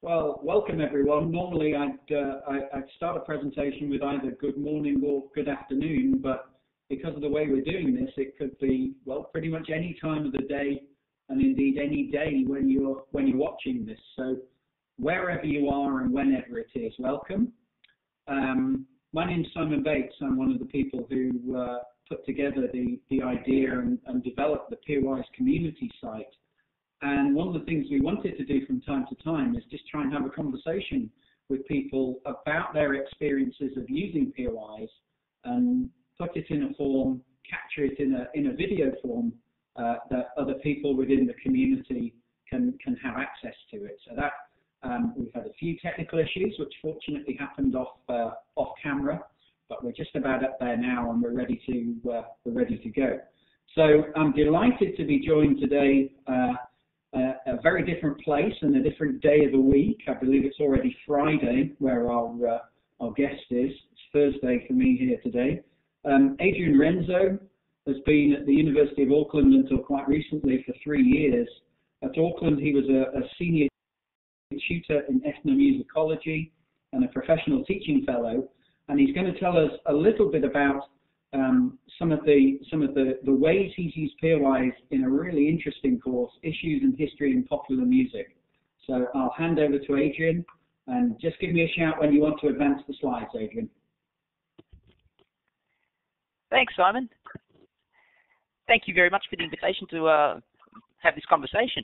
Well, welcome everyone. Normally I'd start a presentation with either good morning or good afternoon, but because of the way we're doing this, it could be, well, pretty much any time of the day, and indeed any day when you're watching this. So wherever you are and whenever it is, welcome. My name's Simon Bates. I'm one of the people who put together the idea and developed the PeerWise Community site. And one of the things we wanted to do from time to time is just try and have a conversation with people about their experiences of using PeerWise and put it in a form, capture it in a video form that other people within the community can have access to it. So that we've had a few technical issues, which fortunately happened off camera, but we're just about up there now, and we're ready to go. So I'm delighted to be joined today. A very different place and a different day of the week. I believe it's already Friday where our guest is. It's Thursday for me here today. Adrian Renzo has been at the University of Auckland until quite recently for 3 years. At Auckland, he was a senior tutor in ethnomusicology and a professional teaching fellow, and he's going to tell us a little bit about some of the ways he's used PeerWise in a really interesting course, Issues in History and Popular Music. So I'll hand over to Adrian, and just give me a shout when you want to advance the slides, Adrian. Thanks, Simon. Thank you very much for the invitation to have this conversation.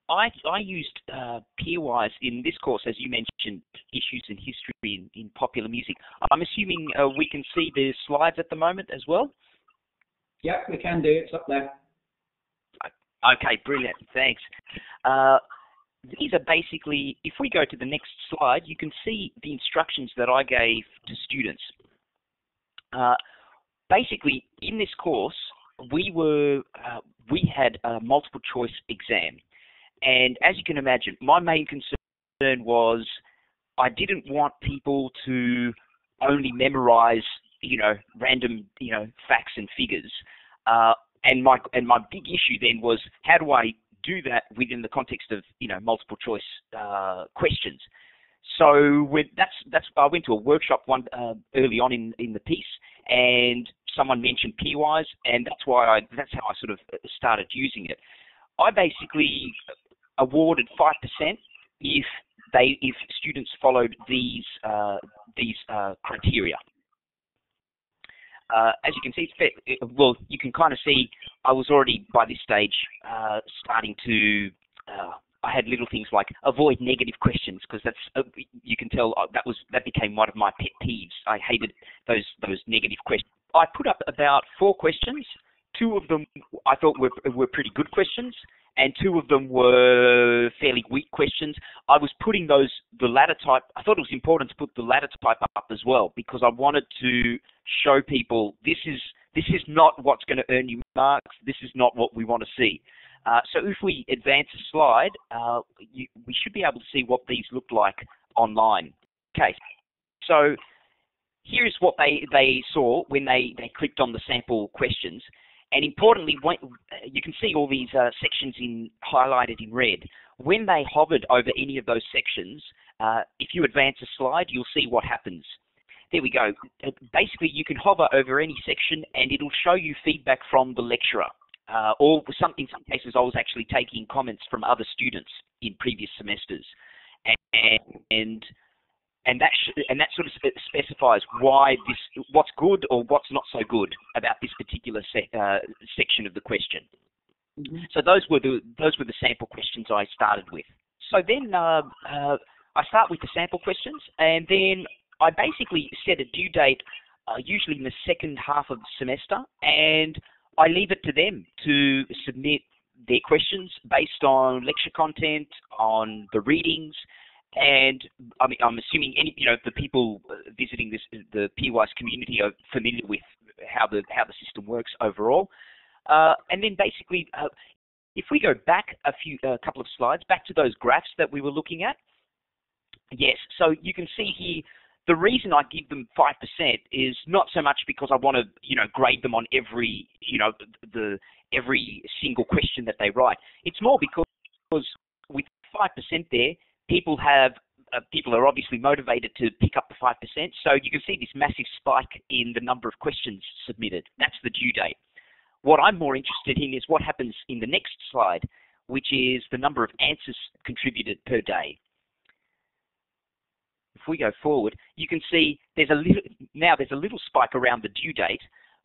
I used PeerWise in this course, as you mentioned, Issues in History in Popular Music. I'm assuming we can see the slides at the moment as well? Yep, we can do. It's up there. Okay, brilliant. Thanks. These are basically, if we go to the next slide, you can see the instructions that I gave to students. Basically, in this course, we had a multiple choice exam. And as you can imagine, my main concern was I didn't want people to only memorize, random, facts and figures. And my big issue then was, how do I do that within the context of, multiple choice questions? So I went to a workshop early on in the piece, and someone mentioned PeerWise, and that's how I sort of started using it. I basically awarded 5% if students followed these criteria. As you can see, you can kind of see I was already by this stage starting to. I had little things like avoid negative questions, because that's you can tell that became one of my pet peeves. I hated those negative questions. I put up about 4 questions. 2 of them I thought were pretty good questions, and 2 of them were fairly weak questions. I was putting the latter type. I thought it was important to put the latter type up as well, because I wanted to show people this is not what's going to earn you marks. This is not what we want to see. So if we advance a slide, we should be able to see what these look like online. Okay, so here is what they saw when they clicked on the sample questions. And importantly, you can see all these sections highlighted in red. When they hovered over any of those sections, if you advance a slide, you'll see what happens. There we go. Basically, you can hover over any section, and it'll show you feedback from the lecturer. Or in some cases, I was actually taking comments from other students in previous semesters, and that sort of specifies what's good or what's not so good about this particular section of the question. Mm-hmm. So those were the sample questions I started with. So then I start with the sample questions, and then I basically set a due date, usually in the second half of the semester, and I leave it to them to submit their questions based on lecture content, on the readings. And I mean, I'm assuming the people visiting the PeerWise community are familiar with how the system works overall. And then basically, if we go back a couple of slides, back to those graphs that we were looking at. Yes, so you can see here, the reason I give them 5% is not so much because I want to, grade them on every single question that they write. It's more because with 5% there, people are obviously motivated to pick up the 5%. So you can see this massive spike in the number of questions submitted. That's the due date. What I'm more interested in is what happens in the next slide, which is the number of answers contributed per day. If we go forward, you can see there's a little spike around the due date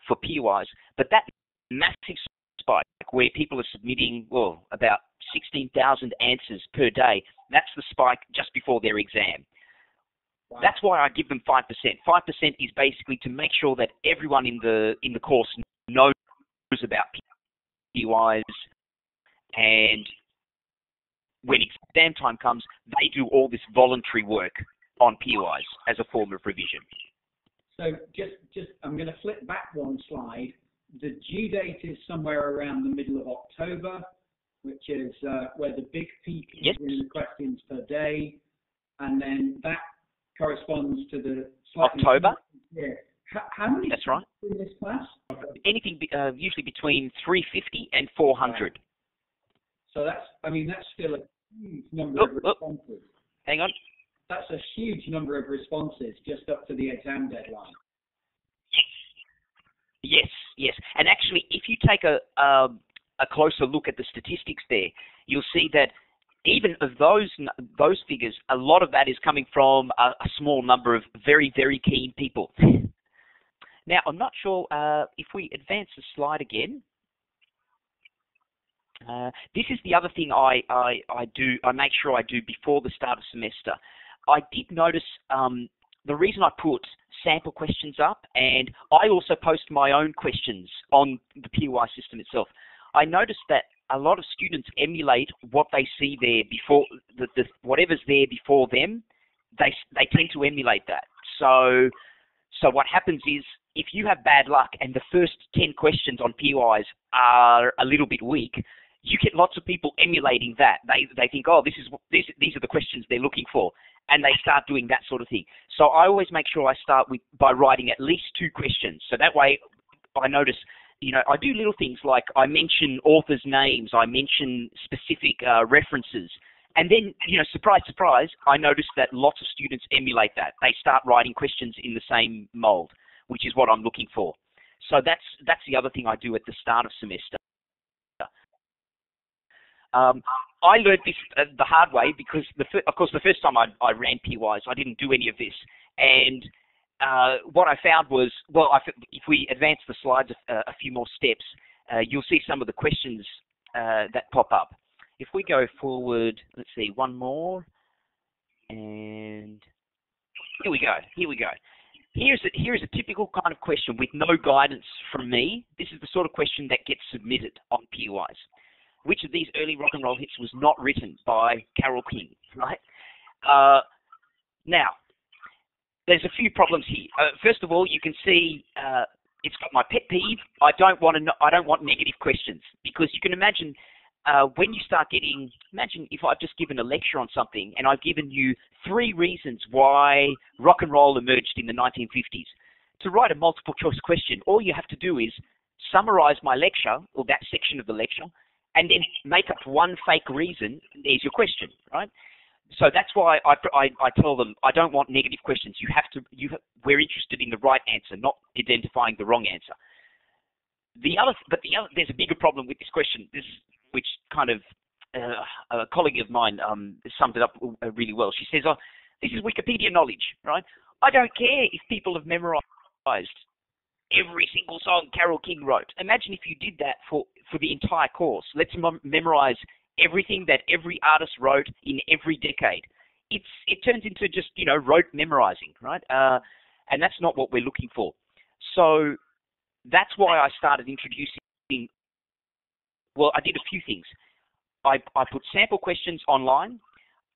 for PeerWise, but that massive spike where people are submitting, well, about 16,000 answers per day, that's the spike just before their exam. Wow. That's why I give them 5%. 5% is basically to make sure that everyone in the course knows about PeerWise, and when exam time comes, they do all this voluntary work on PeerWise as a form of revision. So just I'm going to flip back one slide. The due date is somewhere around the middle of October, which is where the big peak is in the questions per day, and then that corresponds to the October. Yeah. How many? That's right. In this class? Anything usually between 350 and 400. Right. So that's still a huge number of responses. Hang on. That's a huge number of responses just up to the exam deadline. Yes. And actually, if you take a closer look at the statistics there, you'll see that even of those figures, a lot of that is coming from a small number of very, very keen people. Now, I'm not sure if we advance the slide again. This is the other thing I make sure I do before the start of semester. I did notice the reason I put sample questions up, and I also post my own questions on the PeerWise system itself. I noticed that a lot of students emulate what they see there before, whatever's there before them, they tend to emulate that. So what happens is, if you have bad luck and the first 10 questions on PeerWise are a little bit weak, you get lots of people emulating that. They think, oh, these are the questions they're looking for, and they start doing that sort of thing. So I always make sure I start by writing at least 2 questions. So that way, I notice, I do little things like I mention authors' names, I mention specific references, and then, surprise, surprise, I notice that lots of students emulate that. They start writing questions in the same mold, which is what I'm looking for. So that's the other thing I do at the start of semester. I learned this the hard way because, of course, the first time I ran PeerWise, I didn't do any of this. And what I found was, if we advance the slides a few more steps, you'll see some of the questions that pop up. If we go forward, let's see, one more, and here we go. Here's a typical kind of question with no guidance from me. This is the sort of question that gets submitted on PeerWise. Which of these early rock and roll hits was not written by Carole King, right? Now, there's a few problems here. First of all, you can see it's got my pet peeve. I don't want negative questions, because you can imagine when you start getting, imagine if I've just given a lecture on something and I've given you 3 reasons why rock and roll emerged in the 1950s. To write a multiple choice question, all you have to do is summarize my lecture, or that section of the lecture, and then make up one fake reason. There's your question, right? So that's why I tell them I don't want negative questions. We're interested in the right answer, not identifying the wrong answer. There's a bigger problem with this question. Which kind of a colleague of mine summed it up really well. She says, "Oh, this is Wikipedia knowledge, right? I don't care if people have memorized every single song Carole King wrote. Imagine if you did that for the entire course. Let's memorize everything that every artist wrote in every decade. It turns into just, rote memorizing, right? And that's not what we're looking for. So that's why I started introducing, I did a few things. I put sample questions online.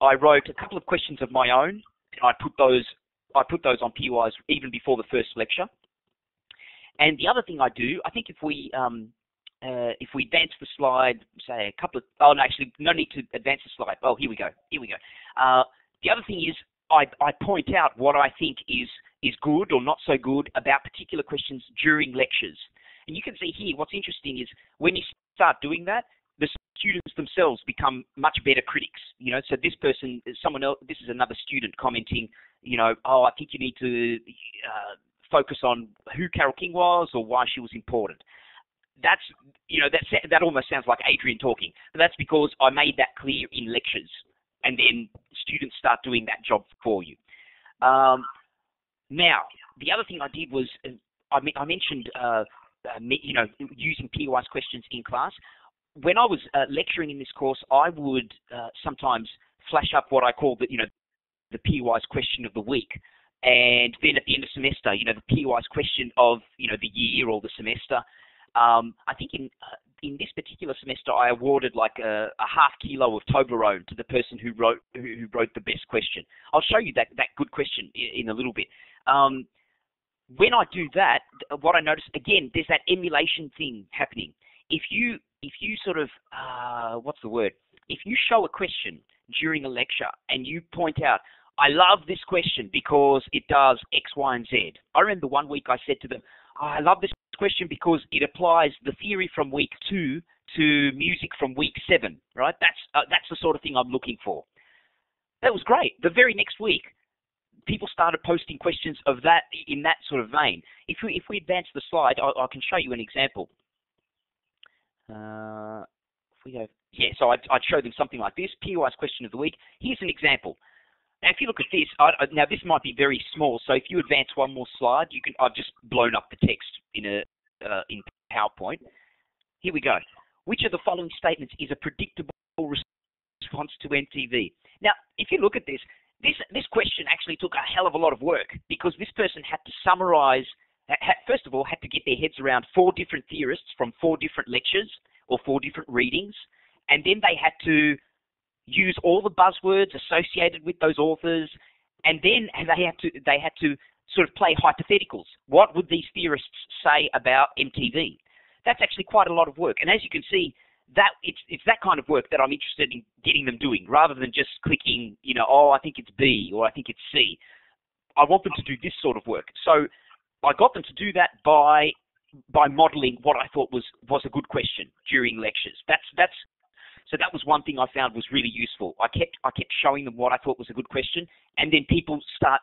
I wrote a couple of questions of my own, and I put those on PeerWise even before the first lecture. And the other thing I do, I think if we advance the slide, say a couple of, actually, no need to advance the slide. Oh, here we go. The other thing is I point out what I think is good or not so good about particular questions during lectures. And you can see here, what's interesting is when you start doing that, the students themselves become much better critics. So this person, someone else, this is another student commenting, oh, I think you need to focus on who Carole King was or why she was important. That almost sounds like Adrian talking, but that's because I made that clear in lectures, and then students start doing that job for you. Now, the other thing I did was I mentioned using PeerWise questions in class. When I was lecturing in this course, I would sometimes flash up what I call the PeerWise question of the week, and then at the end of semester, the PeerWise question of the year or the semester. I think in this particular semester, I awarded like a half kilo of Toblerone to the person who wrote the best question. I'll show you that good question in a little bit. When I do that, what I notice again, there's that emulation thing happening. If you sort of if you show a question during a lecture and you point out, I love this question because it does X, Y, and Z. I remember one week I said to them, I love this question because it applies the theory from week 2 to music from week 7, right? That's the sort of thing I'm looking for. That was great. The very next week, people started posting questions of that in that sort of vein. If we advance the slide, I can show you an example. If we go, so I'd show them something like this, PeerWise question of the week. Here's an example. Now, if you look at this, now this might be very small, so if you advance one more slide, I've just blown up the text in PowerPoint. Here we go. Which of the following statements is a predictable response to MTV? Now, if you look at this question actually took a hell of a lot of work, because this person had to summarize, first of all, had to get their heads around 4 different theorists from 4 different lectures or 4 different readings, and then they had to use all the buzzwords associated with those authors, and then they had to sort of play hypotheticals. What would these theorists say about MTV? That's actually quite a lot of work, and as you can see, that it's that kind of work that I'm interested in getting them doing, rather than just clicking, I think it's B or I think it's C. I want them to do this sort of work. So I got them to do that by modeling what I thought was a good question during lectures. So that was one thing I found was really useful. I kept showing them what I thought was a good question, and then people start,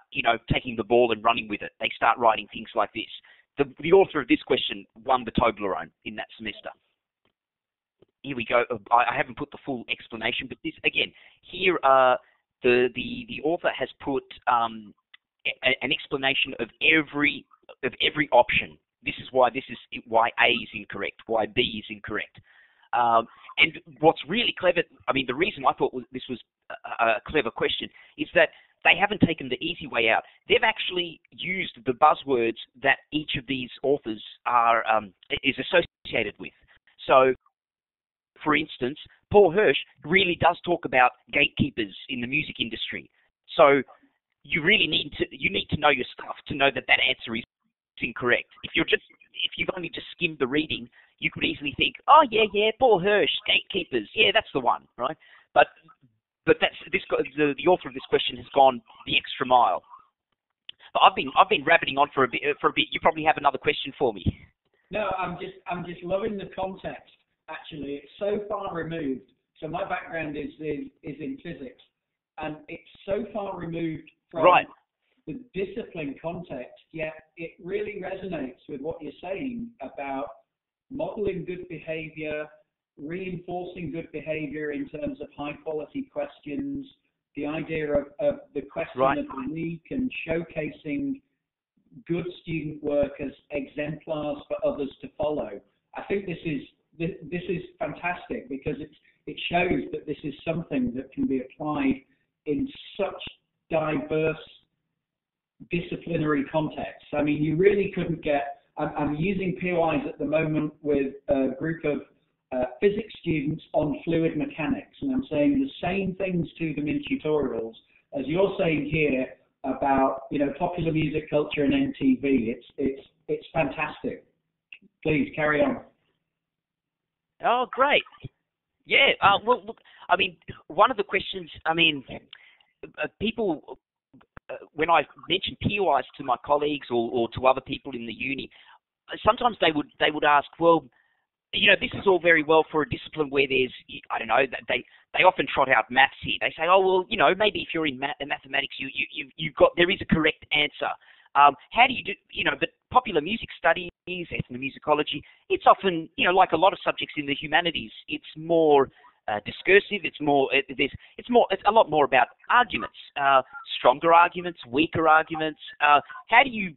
taking the ball and running with it. They start writing things like this. The author of this question won the Toblerone in that semester. Here we go. I haven't put the full explanation, but this again, here the author has put an explanation of every option. This is why A is incorrect, why B is incorrect. And what's really clever, the reason I thought this was a clever question is that they haven't taken the easy way out. They've actually used the buzzwords that each of these authors is associated with. So, for instance, Paul Hirsch really does talk about gatekeepers in the music industry. So you really need to know your stuff to know that answer is incorrect. If you've only just skimmed the reading, you could easily think, oh yeah, Paul Hirsch, gatekeepers, yeah, that's the one, right? But the author of this question has gone the extra mile. But I've been rabbiting on for a bit. You probably have another question for me. No, I'm just loving the context. Actually, it's so far removed. So my background is in physics, and it's so far removed from the discipline context. Yet it really resonates with what you're saying about modeling good behavior, reinforcing good behavior in terms of high quality questions, the idea of the question of the week, and showcasing good student work as exemplars for others to follow. I think this is fantastic, because it shows that this is something that can be applied in such diverse disciplinary contexts. You really couldn't get. I'm using PeerWise at the moment with a group of physics students on fluid mechanics, and I'm saying the same things to them in tutorials as you're saying here about popular music culture and MTV. It's fantastic. Please carry on. Oh, great. Yeah. Well, look. One of the questions. People. When I mention PeerWise to my colleagues or to other people in the uni, sometimes they would ask, well, this is all very well for a discipline where there's, I don't know, they often trot out maths here. They say, oh, well, maybe if you're in mathematics, there is a correct answer. How do you do, but popular music studies, ethnomusicology, it's often, like a lot of subjects in the humanities, it's more discursive. It's a lot more about arguments, stronger arguments, weaker arguments. How do you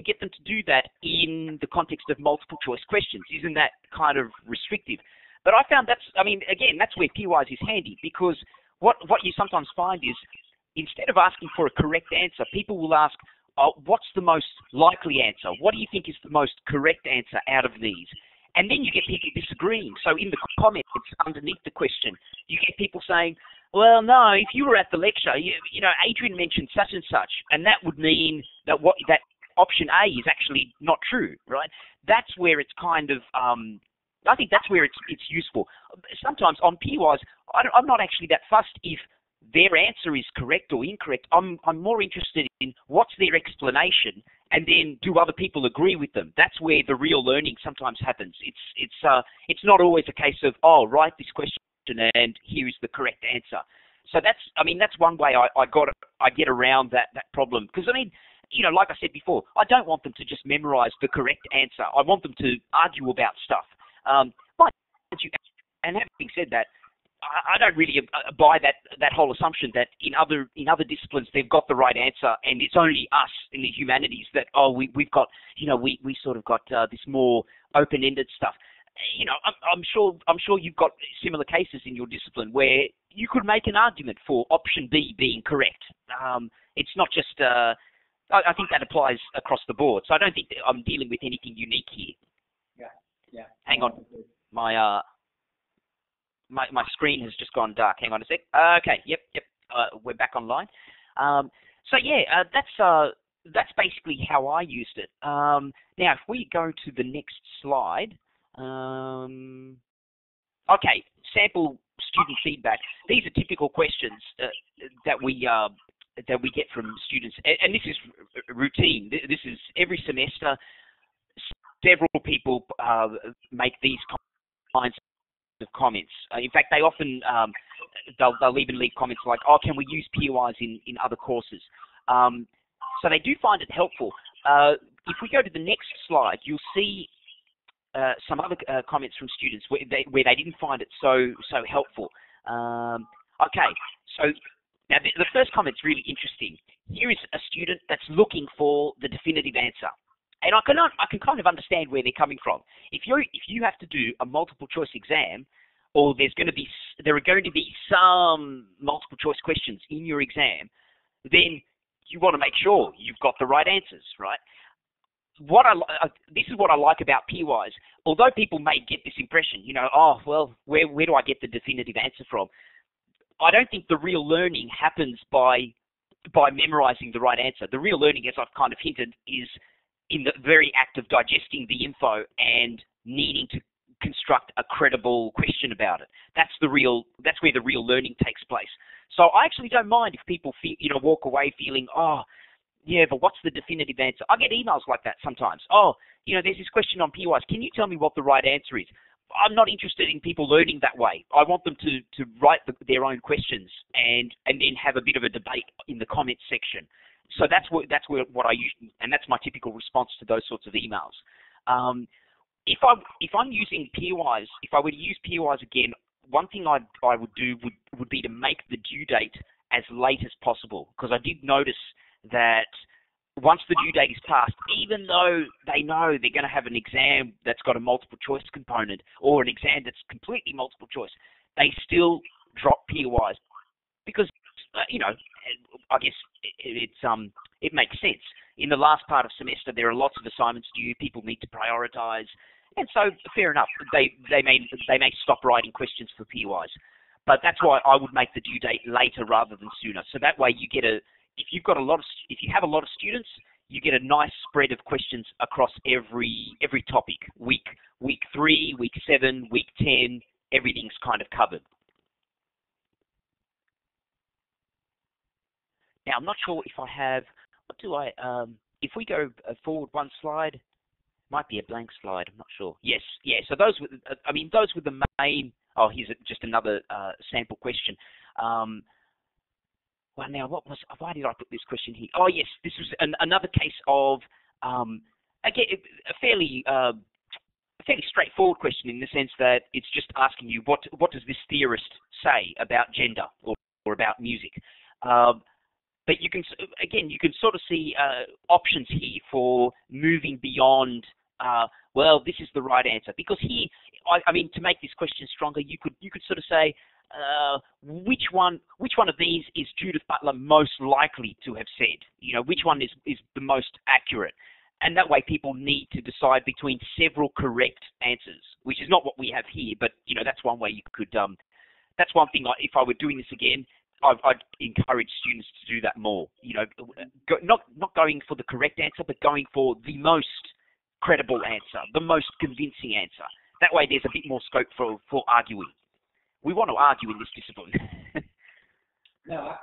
get them to do that in the context of multiple choice questions? Isn't that kind of restrictive? But I found that's where PeerWise is handy, because what you sometimes find is, instead of asking for a correct answer, people will ask, what's the most likely answer? What do you think is the most correct answer out of these? And then you get people disagreeing. So in the comments underneath the question, you get people saying, well, no, if you were at the lecture, Adrian mentioned such and such, and that would mean that that option A is actually not true, right? That's where it's kind of, I think that's where it's useful. Sometimes on PeerWise, I'm not actually that fussed if their answer is correct or incorrect. I'm more interested in what's their explanation, and then do other people agree with them? That's where the real learning sometimes happens. It's not always a case of, write this question and here is the correct answer. So that's one way I get around that problem, because like I said before, I don't want them to just memorize the correct answer. I want them to argue about stuff. And having said that, I don't really buy that whole assumption that in other disciplines they've got the right answer, and it's only us in the humanities that we've got we sort of got this more open-ended stuff. I'm sure you've got similar cases in your discipline where you could make an argument for option B being correct. It's not just I think that applies across the board. So I don't think that I'm dealing with anything unique here. Yeah. Hang on, my screen has just gone dark. Hang on a sec. Okay, yep. We're back online. That's basically how I used it. Now, if we go to the next slide, okay, sample student feedback. These are typical questions that we get from students, and this is routine. This is every semester. Several people make these kinds of comments. In fact, they often they'll even leave comments like, can we use PeerWise in other courses? So they do find it helpful. If we go to the next slide, you'll see some other comments from students where they didn't find it so helpful. Okay, so now the first comment's really interesting. Here is a student that's looking for the definitive answer. And I can kind of understand where they're coming from. If you have to do a multiple choice exam, or there are going to be some multiple choice questions in your exam, then you want to make sure you've got the right answers, right? This is what I like about PeerWise. Although people may get this impression, where do I get the definitive answer from? I don't think the real learning happens by memorizing the right answer. The real learning, as I've kind of hinted, is in the very act of digesting the info and needing to construct a credible question about it. That's where the real learning takes place. So I actually don't mind if people walk away feeling, but what's the definitive answer? I get emails like that sometimes. There's this question on PeerWise. Can you tell me what the right answer is? I'm not interested in people learning that way. I want them to write their own questions and then have a bit of a debate in the comments section. So that's what I use, and that's my typical response to those sorts of emails. If I'm using PeerWise, if I were to use PeerWise again, one thing I would do would be to make the due date as late as possible, because I did notice that once the due date is passed, even though they know they're going to have an exam that's got a multiple choice component or an exam that's completely multiple choice, they still drop PeerWise because I guess it makes sense. In the last part of semester, there are lots of assignments due. People need to prioritize, and so fair enough. They may stop writing questions for PeerWise, but that's why I would make the due date later rather than sooner. So that way you get if you have a lot of students, you get a nice spread of questions across every topic. Week 3, week 7, week 10, everything's kind of covered. Now, I'm not sure if I have, if we go forward one slide, Might be a blank slide. I'm not sure. Yes, yeah. So those were, those were the main. Oh, here's just another sample question. Well, now why did I put this question here? Oh, yes, this was another case of again a fairly straightforward question in the sense that it's just asking you what does this theorist say about gender or about music. But you can sort of see options here for moving beyond. Well, this is the right answer, because here, to make this question stronger, you could sort of say which one of these is Judith Butler most likely to have said? Which one is the most accurate? And that way, people need to decide between several correct answers, which is not what we have here. But that's one way you could. That's one thing. If I were doing this again, I'd encourage students to do that more. Not going for the correct answer, but going for the most credible answer, the most convincing answer. That way, there's a bit more scope for arguing. We want to argue in this discipline. No,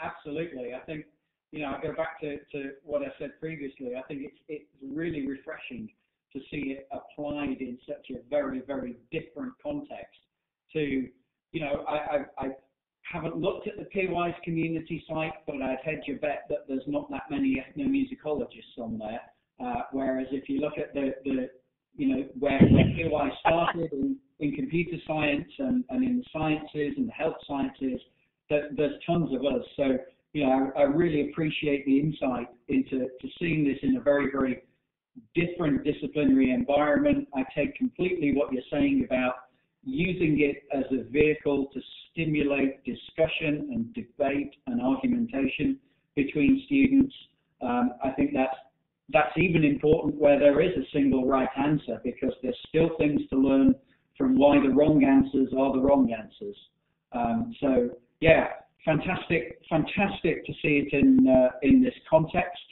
absolutely. I think, I go back to what I said previously. I think it's really refreshing to see it applied in such a very, very different context to, I haven't looked at the PeerWise Community site, but I'd hedge a bet that there's not that many ethnomusicologists on there. Whereas if you look at the where PeerWise started in computer science and in the sciences and the health sciences, there's tons of us. So, I really appreciate the insight into seeing this in a very, very different disciplinary environment. I take completely what you're saying about using it as a vehicle to stimulate discussion and debate and argumentation between students. I think that's even important where there is a single right answer, because there's still things to learn from why the wrong answers are the wrong answers. So yeah, fantastic to see it in this context.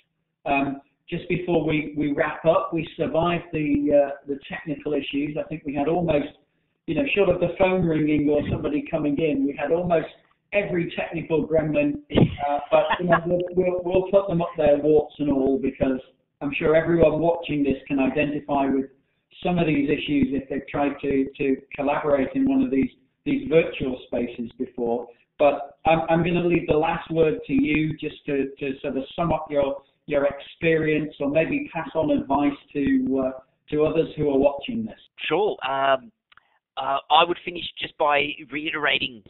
Just before we wrap up, we survived the technical issues. I think we had almost, short of the phone ringing or somebody coming in, we had almost every technical gremlin, but we'll put them up there, warts and all, because I'm sure everyone watching this can identify with some of these issues if they've tried to collaborate in one of these virtual spaces before. But I'm going to leave the last word to you, just to sort of sum up your experience, or maybe pass on advice to others who are watching this. Sure. I would finish just by reiterating: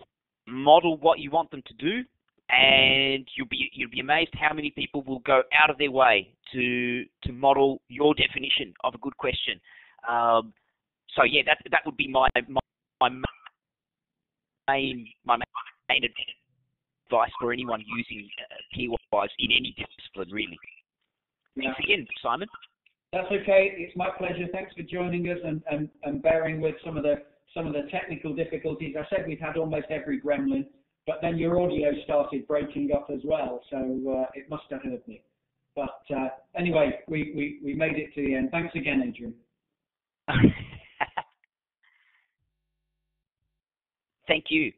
model what you want them to do, and you'll be amazed how many people will go out of their way to model your definition of a good question. So yeah, that would be my main advice for anyone using PeerWise in any discipline, really. Yeah. Thanks again, Simon. That's okay. It's my pleasure. Thanks for joining us and bearing with some of the technical difficulties. I said we've had almost every gremlin, but then your audio started breaking up as well, so it must have hurt me. But anyway, we made it to the end. Thanks again, Adrian. Thank you.